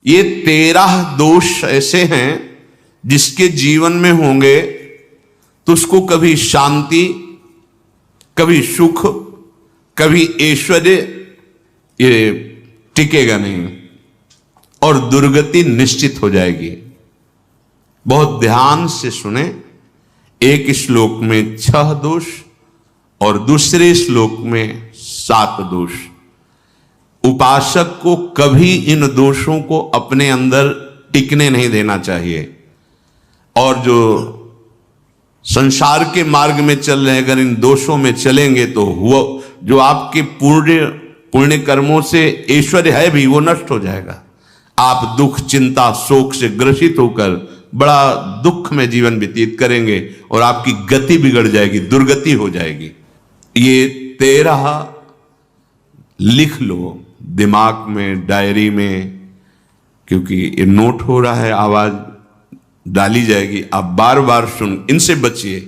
ये 13 दोष ऐसे हैं जिसके जीवन में होंगे तो उसको कभी शांति, कभी सुख, कभी ऐश्वर्य ये टिकेगा नहीं और दुर्गति निश्चित हो जाएगी। बहुत ध्यान से सुने। एक श्लोक में 6 दोष और दूसरे श्लोक में 7 दोष। उपासक को कभी इन दोषों को अपने अंदर टिकने नहीं देना चाहिए। और जो संसार के मार्ग में चल रहे, अगर इन दोषों में चलेंगे तो हुआ जो आपके पुण्य कर्मों से ऐश्वर्य है भी वो नष्ट हो जाएगा। आप दुख, चिंता, शोक से ग्रसित होकर बड़ा दुख में जीवन व्यतीत करेंगे और आपकी गति बिगड़ जाएगी, दुर्गति हो जाएगी। ये 13 लिख लो दिमाग में, डायरी में, क्योंकि ये नोट हो रहा है, आवाज डाली जाएगी, आप बार बार सुन, इनसे बचिए।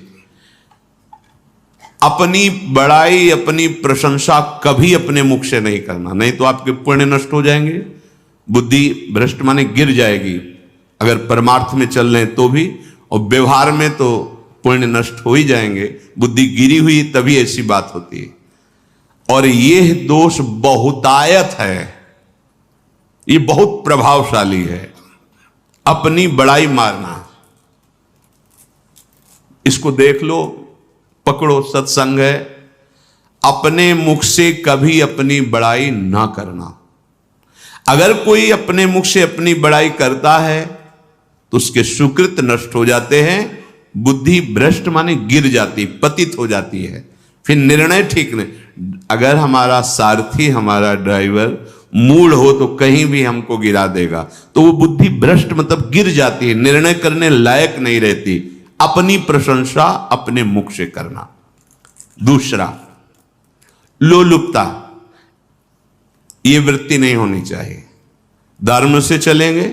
अपनी बड़ाई, अपनी प्रशंसा कभी अपने मुख से नहीं करना, नहीं तो आपके पुण्य नष्ट हो जाएंगे, बुद्धि भ्रष्ट माने गिर जाएगी। अगर परमार्थ में चल रहे तो भी, और व्यवहार में तो पुण्य नष्ट हो ही जाएंगे। बुद्धि गिरी हुई तभी ऐसी बात होती है। और यह दोष बहुतायत है, ये बहुत प्रभावशाली है। अपनी बड़ाई मारना, इसको देख लो, पकड़ो, सत्संग है। अपने मुख से कभी अपनी बड़ाई ना करना। अगर कोई अपने मुख से अपनी बड़ाई करता है तो उसके सुकृत नष्ट हो जाते हैं, बुद्धि भ्रष्ट माने गिर जाती, पतित हो जाती है, फिर निर्णय ठीक नहीं। अगर हमारा सारथी, हमारा ड्राइवर मूढ़ हो तो कहीं भी हमको गिरा देगा, तो वो बुद्धि भ्रष्ट मतलब गिर जाती है, निर्णय करने लायक नहीं रहती। अपनी प्रशंसा अपने मुख से करना। दूसरा, लोलुपता, ये वृत्ति नहीं होनी चाहिए। धर्म से चलेंगे,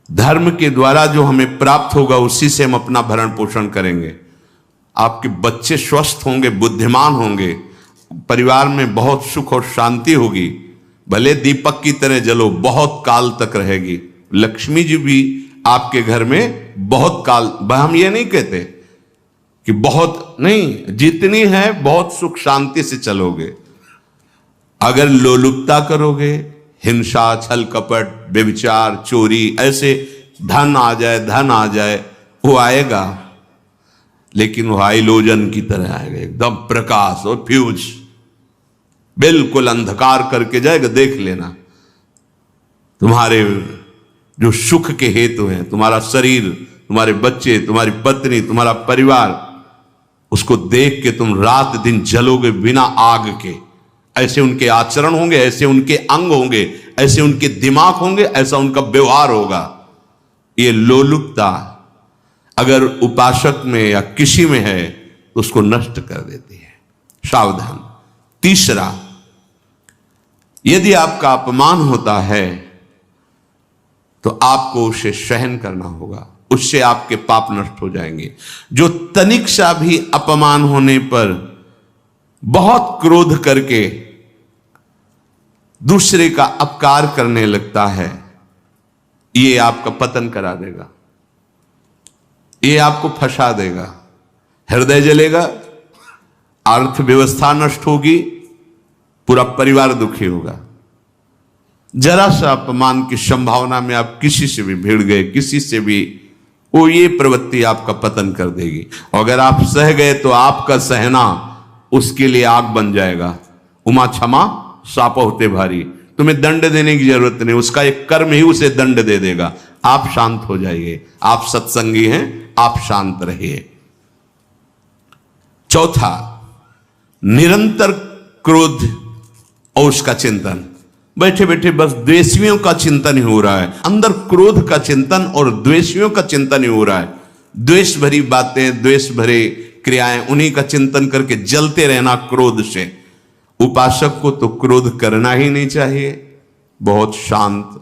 धर्म के द्वारा जो हमें प्राप्त होगा उसी से हम अपना भरण पोषण करेंगे। आपके बच्चे स्वस्थ होंगे, बुद्धिमान होंगे, परिवार में बहुत सुख और शांति होगी। भले दीपक की तरह जलो, बहुत काल तक रहेगी। लक्ष्मी जी भी आपके घर में बहुत काल, हम ये नहीं कहते कि बहुत नहीं, जितनी है बहुत सुख शांति से चलोगे। अगर लोलुपता करोगे, हिंसा, छल कपट, व्यभिचार, चोरी, ऐसे धन आ जाए, वो आएगा, लेकिन वो हाइलोजन की तरह आएगा, एकदम प्रकाश और फ्यूज, बिल्कुल अंधकार करके जाएगा। देख लेना, तुम्हारे जो सुख के हेतु हैं, तुम्हारा शरीर, तुम्हारे बच्चे, तुम्हारी पत्नी, तुम्हारा परिवार, उसको देख के तुम रात दिन जलोगे बिना आग के। ऐसे उनके आचरण होंगे, ऐसे उनके अंग होंगे, ऐसे उनके दिमाग होंगे, ऐसा उनका व्यवहार होगा। ये लोलुपता अगर उपासक में या किसी में है तो उसको नष्ट कर देती है। सावधान। तीसरा, यदि आपका अपमान होता है तो आपको उसे सहन करना होगा, उससे आपके पाप नष्ट हो जाएंगे। जो तनिक सा भी अपमान होने पर बहुत क्रोध करके दूसरे का अपकार करने लगता है, ये आपका पतन करा देगा, ये आपको फंसा देगा, हृदय जलेगा, अर्थव्यवस्था नष्ट होगी, पूरा परिवार दुखी होगा। जरा सा अपमान की संभावना में आप किसी से भी भिड़ गए, किसी से भी, वो ये प्रवृत्ति आपका पतन कर देगी। और अगर आप सह गए तो आपका सहना उसके लिए आग बन जाएगा। उमा क्षमा साप होते भारी, तुम्हें दंड देने की जरूरत नहीं, उसका एक कर्म ही उसे दंड दे देगा। आप शांत हो जाइए, आप सत्संगी हैं, आप शांत रहिए। चौथा, निरंतर क्रोध और उसका चिंतन। बैठे बैठे बस द्वेषियों का चिंतन ही हो रहा है, अंदर क्रोध का चिंतन और द्वेषियों का चिंतन ही हो रहा है। द्वेष भरी बातें, द्वेष भरे क्रियाएं, उन्हीं का चिंतन करके जलते रहना क्रोध से। उपासक को तो क्रोध करना ही नहीं चाहिए, बहुत शांत।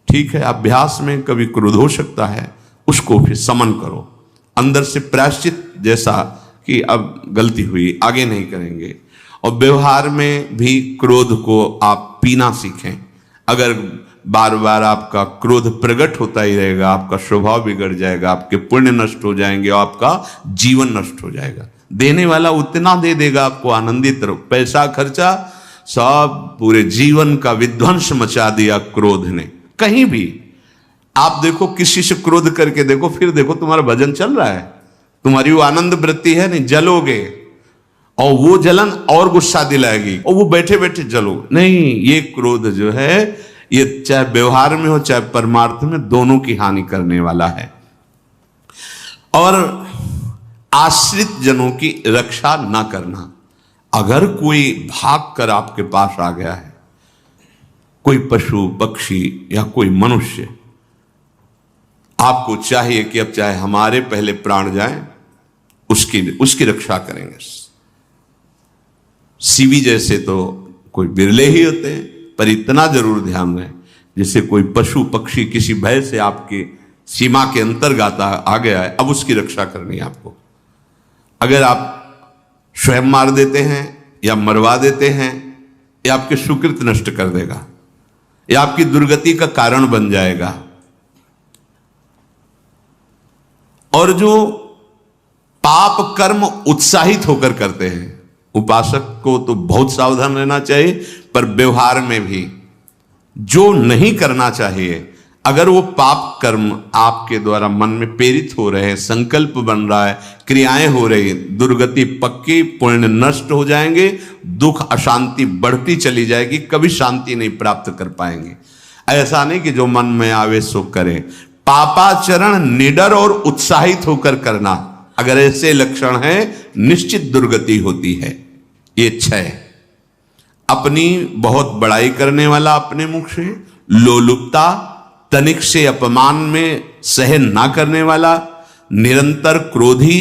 ठीक है, अभ्यास में कभी क्रोध हो सकता है, उसको फिर समन करो, अंदर से प्रायश्चित, जैसा कि अब गलती हुई, आगे नहीं करेंगे। और व्यवहार में भी क्रोध को आप पीना सीखें। अगर बार बार आपका क्रोध प्रकट होता ही रहेगा, आपका स्वभाव बिगड़ जाएगा, आपके पुण्य नष्ट हो जाएंगे और आपका जीवन नष्ट हो जाएगा। देने वाला उतना दे देगा आपको, आनंदित रहो। पैसा खर्चा, सब पूरे जीवन का विध्वंस मचा दिया क्रोध ने। कहीं भी आप देखो, किसी से क्रोध करके देखो, फिर देखो तुम्हारा भजन चल रहा है, तुम्हारी वो आनंद वृत्ति है नहीं, जलोगे और वो जलन और गुस्सा दिलाएगी और वो बैठे बैठे जलो नहीं। ये क्रोध जो है, ये चाहे व्यवहार में हो चाहे परमार्थ में, दोनों की हानि करने वाला है। और आश्रित जनों की रक्षा ना करना। अगर कोई भाग कर आपके पास आ गया है, कोई पशु पक्षी या कोई मनुष्य, आपको चाहिए कि अब चाहे हमारे पहले प्राण जाएं, उसकी रक्षा करेंगे। सीवी जैसे तो कोई बिरले ही होते हैं, पर इतना जरूर ध्यान रहे, जैसे कोई पशु पक्षी किसी भय से आपकी सीमा के अंतर्गत आ गया है, अब उसकी रक्षा करनी है आपको। अगर आप स्वयं मार देते हैं या मरवा देते हैं, या आपके सुकृत नष्ट कर देगा, या आपकी दुर्गति का कारण बन जाएगा। और जो पाप कर्म उत्साहित होकर करते हैं, उपासक को तो बहुत सावधान रहना चाहिए, पर व्यवहार में भी जो नहीं करना चाहिए, अगर वो पाप कर्म आपके द्वारा मन में प्रेरित हो रहे हैं, संकल्प बन रहा है, क्रियाएं हो रही, दुर्गति पक्की, पुण्य नष्ट हो जाएंगे, दुख अशांति बढ़ती चली जाएगी, कभी शांति नहीं प्राप्त कर पाएंगे। ऐसा नहीं कि जो मन में आवे सो करें। पापाचरण निडर और उत्साहित होकर करना, अगर ऐसे लक्षण है, निश्चित दुर्गति होती है। ये 6, अपनी बहुत बड़ाई करने वाला अपने मुख से, लोलुपता, तनिक से अपमान में सहन ना करने वाला, निरंतर क्रोधी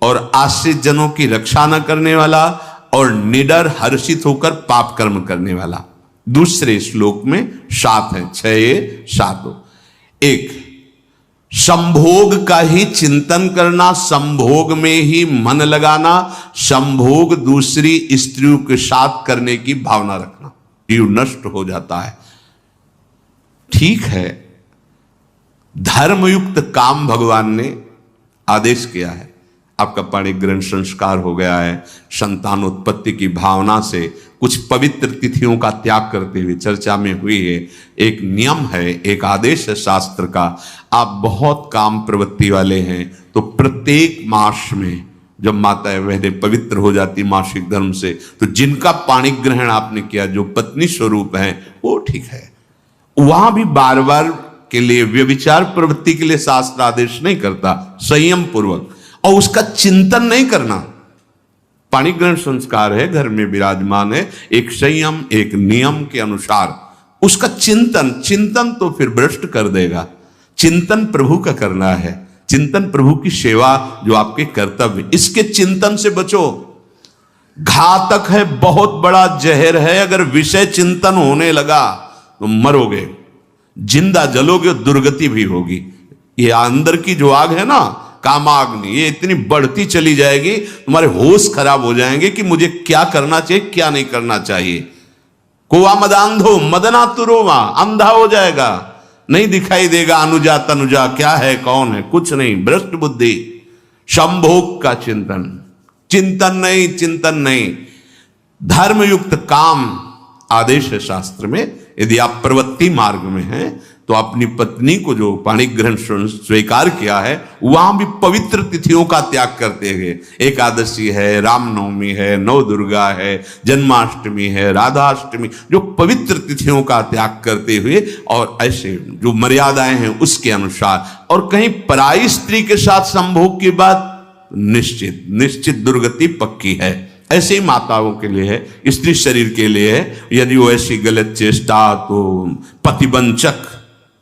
और आश्रित जनों की रक्षा न करने वाला, और निडर हर्षित होकर पाप कर्म करने वाला। दूसरे श्लोक में 7 है, 6 ये 7। 1, संभोग का ही चिंतन करना, संभोग में ही मन लगाना, संभोग दूसरी स्त्रियों के साथ करने की भावना रखना, जीव नष्ट हो जाता है। ठीक है, धर्मयुक्त काम भगवान ने आदेश किया है। आपका पाणिक ग्रहण संस्कार हो गया है, संतानोत्पत्ति की भावना से कुछ पवित्र तिथियों का त्याग करते हुए चर्चा में हुई है। एक नियम है, एक आदेश है शास्त्र का। आप बहुत काम प्रवृत्ति वाले हैं तो प्रत्येक मास में जब माता बहनें पवित्र हो जाती मासिक धर्म से, तो जिनका पाणिक ग्रहण आपने किया, जो पत्नी स्वरूप है, वो ठीक है। वहां भी बार बार के लिए व्यभिचार प्रवृत्ति के लिए शास्त्र आदेश नहीं करता, संयम पूर्वक, और उसका चिंतन नहीं करना। पाणिक ग्रहण संस्कार है, घर में विराजमान है, एक संयम एक नियम के अनुसार उसका चिंतन तो फिर भ्रष्ट कर देगा। चिंतन प्रभु का करना है, चिंतन प्रभु की सेवा जो आपके कर्तव्य, इसके चिंतन से बचो। घातक है, बहुत बड़ा जहर है। अगर विषय चिंतन होने लगा तो मरोगे, जिंदा जलोगे, दुर्गति भी होगी। ये अंदर की जो आग है ना, कामाग्नि, ये इतनी बढ़ती चली जाएगी, तुम्हारे होश खराब हो जाएंगे कि मुझे क्या करना चाहिए क्या नहीं करना चाहिए। कोवा मदांधो मदना तुरोवा, अंधा हो जाएगा, नहीं दिखाई देगा अनुजा तनुजा क्या है कौन है, कुछ नहीं, भ्रष्ट बुद्धि। संभोग का चिंतन नहीं। धर्मयुक्त काम आदेश है शास्त्र में। यदि आप प्रवृत्ति मार्ग में हैं तो अपनी पत्नी को जो पाणिक ग्रहण स्वीकार किया है, वहां भी पवित्र तिथियों का त्याग करते हुए, एकादशी है, रामनवमी है, नव दुर्गा है, जन्माष्टमी है, राधाष्टमी, जो पवित्र तिथियों का त्याग करते हुए और ऐसे जो मर्यादाएं हैं उसके अनुसार, और कहीं पराई स्त्री के साथ संभोग की बात, निश्चित दुर्गति पक्की है। ऐसे ही माताओं के लिए है, स्त्री शरीर के लिए है। यदि वो ऐसी गलत चेष्टा, तो पतिवंचक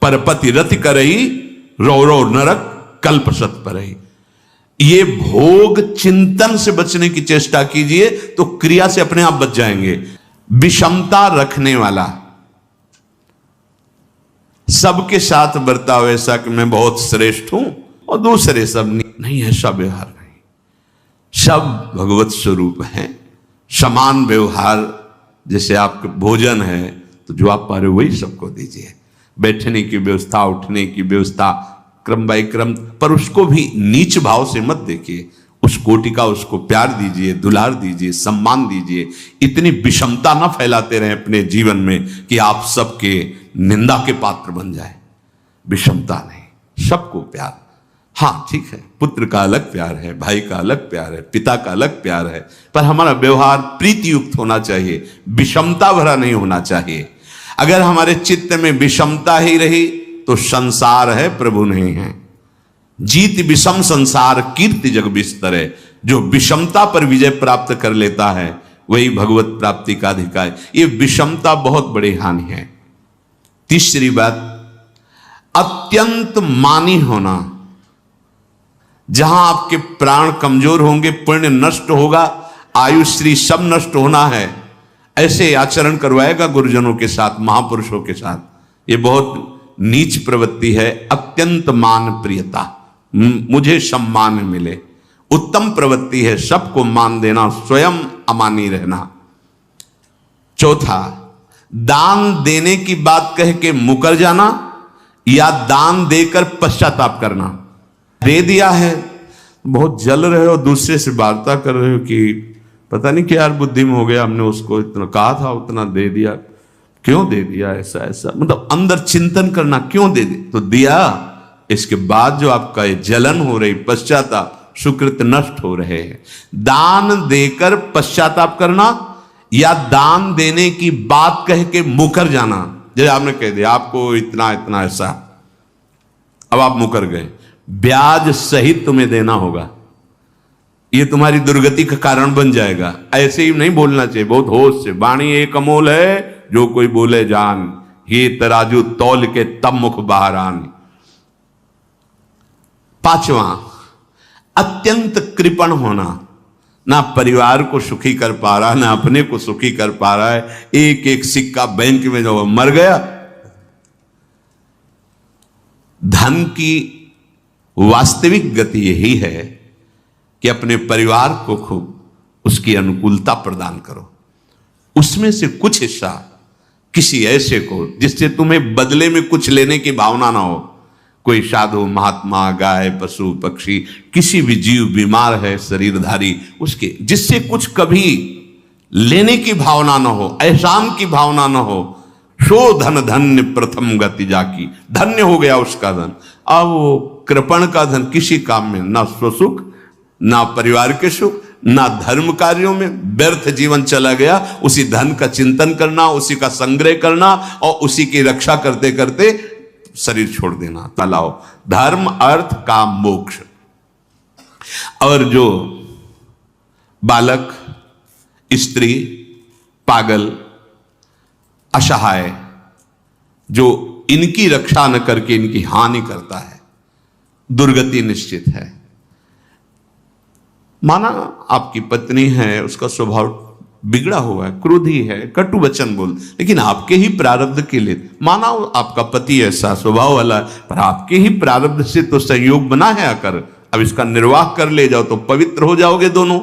परपति रति करई, रौ नरक कल्पसत परई। ये भोग चिंतन से बचने की चेष्टा कीजिए तो क्रिया से अपने आप बच जाएंगे। विषमता रखने वाला, सबके साथ बर्ताव ऐसा कि मैं बहुत श्रेष्ठ हूं और दूसरे सब नहीं, ऐसा व्यवहार नहीं। सब भगवत स्वरूप हैं, समान व्यवहार। जैसे आपके भोजन है तो जो आप पा रहे हो वही सबको दीजिए। बैठने की व्यवस्था, उठने की व्यवस्था, क्रम बाय क्रम, पर उसको भी नीच भाव से मत देखिए। उस कोटि का उसको प्यार दीजिए, दुलार दीजिए, सम्मान दीजिए। इतनी विषमता ना फैलाते रहें अपने जीवन में कि आप सबके निंदा के पात्र बन जाए। विषमता नहीं, सबको प्यार। हाँ ठीक है, पुत्र का अलग प्यार है, भाई का अलग प्यार है, पिता का अलग प्यार है, पर हमारा व्यवहार प्रीति युक्त होना चाहिए, विषमता भरा नहीं होना चाहिए। अगर हमारे चित्त में विषमता ही रही तो संसार है, प्रभु नहीं है। जीत विषम संसार कीर्ति जग बिस्तरे। जो विषमता पर विजय प्राप्त कर लेता है वही भगवत प्राप्ति का अधिकारी। ये विषमता बहुत बड़ी हानि है। तीसरी बात, अत्यंत मानी होना। जहां आपके प्राण कमजोर होंगे, पुण्य नष्ट होगा, आयुश्री सब नष्ट होना है, ऐसे आचरण करवाएगा गुरुजनों के साथ, महापुरुषों के साथ। ये बहुत नीच प्रवृत्ति है। अत्यंत मान प्रियता, मुझे सम्मान मिले, उत्तम प्रवृत्ति है। सबको मान देना, स्वयं अमानी रहना। चौथा, दान देने की बात कह के मुकर जाना या दान देकर पश्चाताप करना। दे दिया है, बहुत जल रहे हो, दूसरे से वार्ता कर रहे हो कि पता नहीं क्या यार बुद्धि में हो गया, हमने उसको इतना कहा था, उतना दे दिया, क्यों दे दिया, ऐसा ऐसा, मतलब अंदर चिंतन करना, क्यों दे दिया तो दिया। इसके बाद जो आपका ये जलन हो रही, पश्चाताप, सुकृत नष्ट हो रहे हैं। दान देकर पश्चाताप करना या दान देने की बात कह के मुकर जाना। जैसे आपने कह दिया आपको इतना इतना ऐसा, अब आप मुकर गए, ब्याज सहित तुम्हें देना होगा, ये तुम्हारी दुर्गति का कारण बन जाएगा। ऐसे ही नहीं बोलना चाहिए, बहुत होश से। वाणी एक अमोल है, जो कोई बोले जान, ये तराजू तौल के तब मुख बाहर आन। पांचवा, अत्यंत कृपण होना। ना परिवार को सुखी कर पा रहा, ना अपने को सुखी कर पा रहा है। एक एक सिक्का बैंक में जो मर गया। धन की वास्तविक गति यही है कि अपने परिवार को खूब उसकी अनुकूलता प्रदान करो, उसमें से कुछ हिस्सा किसी ऐसे को जिससे तुम्हें बदले में कुछ लेने की भावना ना हो। कोई साधु महात्मा, गाय, पशु, पक्षी, किसी भी जीव बीमार है, शरीरधारी, उसके जिससे कुछ कभी लेने की भावना ना हो, एहसान की भावना ना हो। सो धन धन्य प्रथम गति जाकी, धन्य हो गया उसका धन। अब वो कृपण का धन किसी काम में ना स्वसुख, ना परिवार के सुख, ना धर्म कार्यों में, व्यर्थ जीवन चला गया। उसी धन का चिंतन करना, उसी का संग्रह करना और उसी की रक्षा करते करते शरीर छोड़ देना। तलाओ धर्म, अर्थ, काम, मोक्ष। और जो बालक, स्त्री, पागल, असहाय, जो इनकी रक्षा न करके इनकी हानि करता है, दुर्गति निश्चित है। माना आपकी पत्नी है, उसका स्वभाव बिगड़ा हुआ है, क्रोधी है, कटु वचन बोल, लेकिन आपके ही प्रारब्ध के लिए। माना आपका पति ऐसा स्वभाव वाला है, पर आपके ही प्रारब्ध से तो संयोग बना है आकर, अब इसका निर्वाह कर ले जाओ तो पवित्र हो जाओगे दोनों।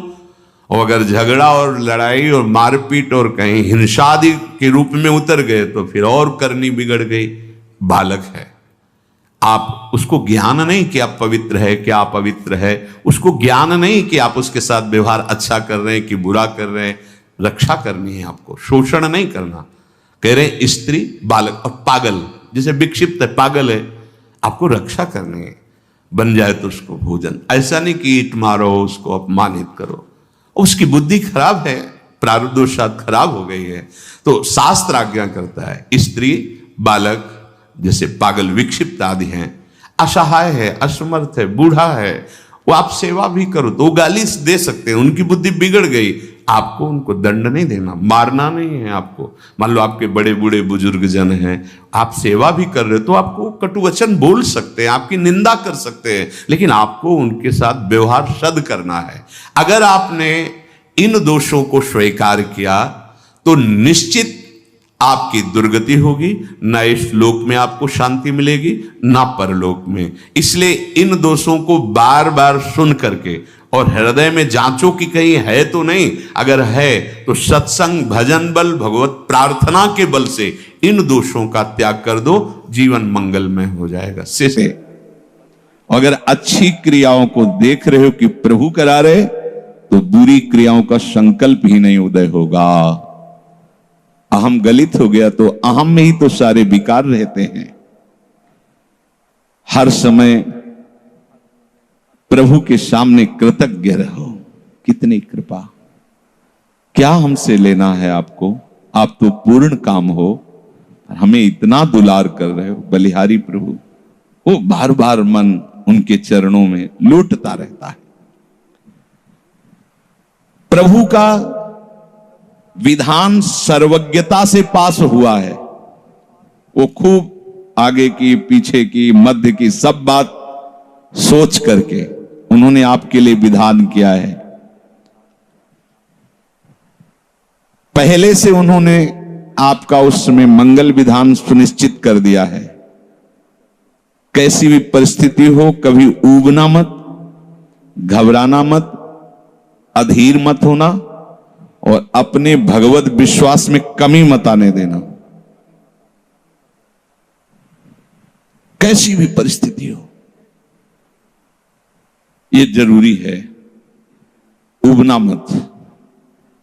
और अगर झगड़ा और लड़ाई और मारपीट और कहीं हिंसा आदि के रूप में उतर गए तो फिर और करनी बिगड़ गई। बालक है, आप उसको ज्ञान नहीं कि आप पवित्र है, क्या आप पवित्र है, उसको ज्ञान नहीं कि आप उसके साथ व्यवहार अच्छा कर रहे हैं कि बुरा कर रहे हैं। रक्षा करनी है आपको, शोषण नहीं करना। कह रहे हैं स्त्री, बालक और पागल, जैसे विक्षिप्त है, पागल है, आपको रक्षा करनी है। बन जाए तो उसको भोजन, ऐसा नहीं कि ईंट मारो, उसको अपमानित करो। उसकी बुद्धि खराब है, प्रारब्धवशात खराब हो गई है, तो शास्त्र आज्ञा करता है स्त्री, बालक, जैसे पागल, विक्षिप्त आदि हैं, असहाय है, असमर्थ है, बूढ़ा है, वो आप सेवा भी करो तो वो गाली दे सकते हैं, उनकी बुद्धि बिगड़ गई। आपको उनको दंड नहीं देना, मारना नहीं है आपको। मान लो आपके बड़े बूढ़े बुजुर्ग जन हैं, आप सेवा भी कर रहे हो तो आपको कटुवचन बोल सकते हैं, आपकी निंदा कर सकते हैं, लेकिन आपको उनके साथ व्यवहार सद करना है। अगर आपने इन दोषों को स्वीकार किया तो निश्चित आपकी दुर्गति होगी, न इस लोक में आपको शांति मिलेगी, न परलोक में। इसलिए इन दोषों को बार बार सुन करके और हृदय में जांचो कि कहीं है तो नहीं। अगर है तो सत्संग, भजन बल, भगवत प्रार्थना के बल से इन दोषों का त्याग कर दो, जीवन मंगलमय हो जाएगा। से अगर अच्छी क्रियाओं को देख रहे हो कि प्रभु करा रहे, तो बुरी क्रियाओं का संकल्प ही नहीं उदय होगा। अहम गलित हो गया तो अहम में ही तो सारे विकार रहते हैं। हर समय प्रभु के सामने कृतज्ञ रहो, कितनी कृपा, क्या हमसे लेना है आपको, आप तो पूर्ण काम हो, हमें इतना दुलार कर रहे हो। बलिहारी प्रभु, वो बार बार मन उनके चरणों में लौटता रहता है। प्रभु का विधान सर्वज्ञता से पास हुआ है। वो खूब आगे की, पीछे की, मध्य की सब बात सोच करके उन्होंने आपके लिए विधान किया है। पहले से उन्होंने आपका उसमें मंगल विधान सुनिश्चित कर दिया है। कैसी भी परिस्थिति हो, कभी ऊबना मत, घबराना मत, अधीर मत होना, और अपने भगवत विश्वास में कमी मत आने देना। कैसी भी परिस्थिति हो, ये जरूरी है। उबना मत,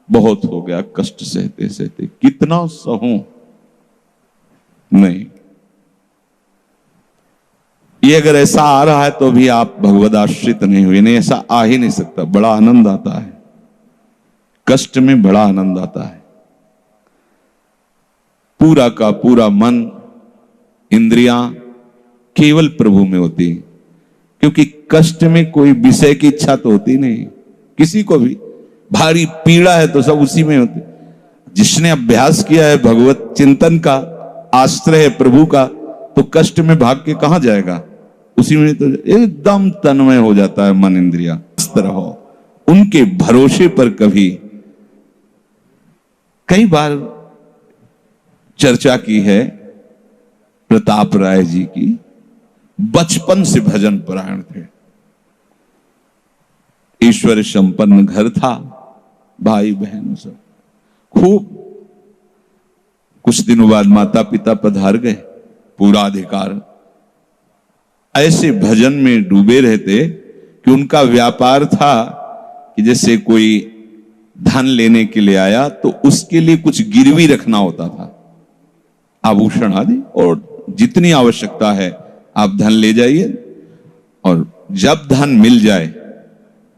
बहुत हो गया कष्ट सहते सहते, कितना सहूं, नहीं। ये अगर ऐसा आ रहा है तो भी आप भगवद आश्रित नहीं हुए। नहीं, ऐसा आ ही नहीं सकता। बड़ा आनंद आता है, कष्ट में बड़ा आनंद आता है। पूरा का पूरा मन, इंद्रियां केवल प्रभु में होती है, क्योंकि कष्ट में कोई विषय की इच्छा तो होती नहीं। किसी को भी भारी पीड़ा है तो सब उसी में होती। जिसने अभ्यास किया है भगवत चिंतन का, आश्रय है प्रभु का, तो कष्ट में भाग के कहां जाएगा, उसी में तो एकदम तन्मय हो जाता है मन, इंद्रिया। इस तरह हो, उनके भरोसे पर कभी, कई बार चर्चा की है प्रताप राय जी की, बचपन से भजन परायण थे, ईश्वर संपन्न घर था, भाई बहन सब खूब। कुछ दिनों बाद माता पिता पधार गए, पूरा अधिकार। ऐसे भजन में डूबे रहते कि उनका व्यापार था कि जैसे कोई धन लेने के लिए आया तो उसके लिए कुछ गिरवी रखना होता था, आभूषण आदि, और जितनी आवश्यकता है आप धन ले जाइए, और जब धन मिल जाए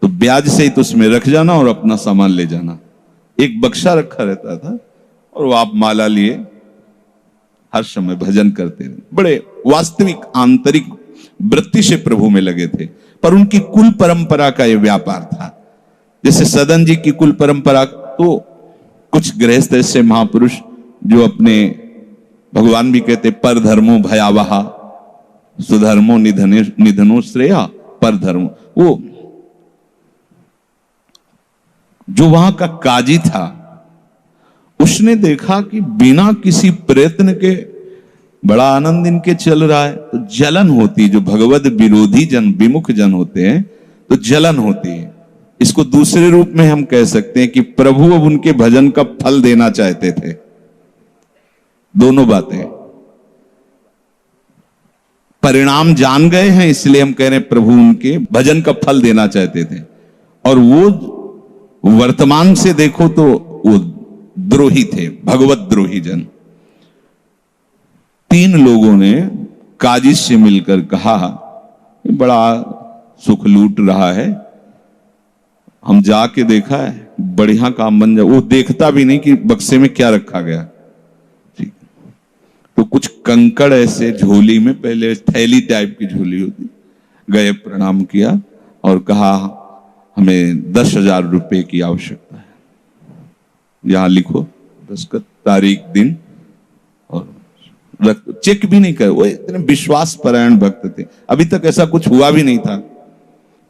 तो ब्याज से ही तो उसमें रख जाना और अपना सामान ले जाना। एक बक्सा रखा रहता था और वो आप माला लिए हर समय भजन करते रहे। बड़े वास्तविक आंतरिक वृत्ति से प्रभु में लगे थे। पर उनकी कुल परंपरा का यह व्यापार था। जैसे सदन जी की कुल परंपरा, तो कुछ गृहस्थ ऐसे महापुरुष जो अपने, भगवान भी कहते पर धर्मो भयावहा सुधर्मो निधनो श्रेया पर धर्म, वो जो वहां का काजी था, उसने देखा कि बिना किसी प्रयत्न के बड़ा आनंद इनके चल रहा है, तो जलन होती, जो भगवत विरोधी जन, विमुख जन होते हैं, तो जलन होती है। इसको दूसरे रूप में हम कह सकते हैं कि प्रभु अब उनके भजन का फल देना चाहते थे। दोनों बातें, परिणाम जान गए हैं इसलिए हम कह रहे हैं प्रभु उनके भजन का फल देना चाहते थे, और वो वर्तमान से देखो तो वो द्रोही थे, भगवत द्रोही जन। 3 लोगों ने काजी से मिलकर कहा, बड़ा सुख लूट रहा है, हम जाके देखा है, बढ़िया काम बन जाए। वो देखता भी नहीं कि बक्से में क्या रखा गया। ठीक, तो कुछ कंकड़ ऐसे झोली में, पहले थैली टाइप की झोली होती, गए, प्रणाम किया और कहा हमें 10,000 रुपए की आवश्यकता है, यहां लिखो, दस्तखत, तारीख, दिन, और चेक भी नहीं कर। वो इतने विश्वास परायण भक्त थे, अभी तक ऐसा कुछ हुआ भी नहीं था।